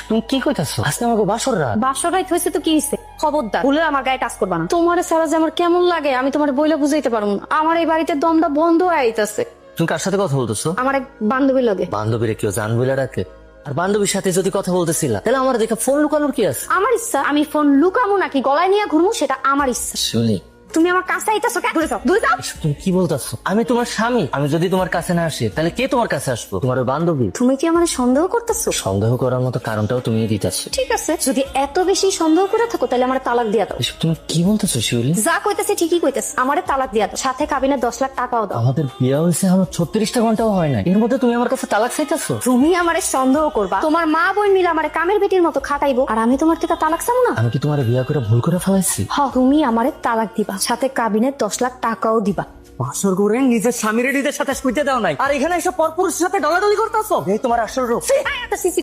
তুমি কি কইতাছো? আজকে আমাকে বাসর রাত। বাসর রাত হয়েছে তো কি হইছে? খবরদার ভুলে আমার গায়ে টাচ করবা না। তোমার সারা যে আমার কেমন লাগে আমি তোমার বইলে বুঝাইতে পারবো না। আমার এই বাড়িতে দমটা বন্ধ হয়ে আইতাছে। তুমি কার সাথে কথা বলতেছো? আমার এক বান্ধবী লাগে। বান্ধবীরে কেউ জান বলে রাখে? আর বান্ধবীর সাথে যদি কথা বলতেছিলা তাহলে আমার দেখে ফোন লুকানোর কি আছে? আমার ইচ্ছা আমি ফোন লুকামো নাকি গলায় নিয়ে ঘুরবো সেটা আমার ইচ্ছা। শুনি, তুমি আমার কাছে আইতাছো কেন? দূরে যাও, দূরে যাও। তুমি কি বলতেছো? আমি তোমার স্বামী, আমি যদি তোমার কাছে না আসি তাহলে কে তোমার কাছে আসবো? তোমার ওই বান্ধবী। তুমি কি আমার সন্দেহ করতেছো? সন্দেহ করার মতো কারণটাও তুমি দিতেছো। ঠিক আছে, যদি এত বেশি সন্দেহ করে থাকো তাহলে আমার তালাক দিয়া দাও। তুমি কি বলতেছো শিউলি? যা কইতেছে ঠিকই কইতেছে, আমারে তালাক দিয়া দাও, সাথে কাবিনে 10 লাখ টাকাও দাও। আমাদের বিয়ে হয়েছে আমার 36টা ঘন্টাও হয় না, এর মধ্যে তুমি আমার কাছে তালাক চাইতেছো? তুমি আমারে সন্দেহ করবা, তোমার মা বোন মিলে আমারে কামের বেটির মতো খাটাইবো, আর আমি তোমার থেকে তালাক চাবো না? আমি কি তোমার বিয়ে করে ভুল করে ফেলাইছি? তুমি আমারে তালাক দিবা, সাথে কাবিনে 10 লাখ টাকাও দিবা। বাসর করে নিজের স্বামীর নিজের সাথে শুইতে দাও নাই, আর এখানে এসব পরপুরুষের সাথে ডলাডলি করতেছো। এই তোমার আসল রূপ। একটা সিসি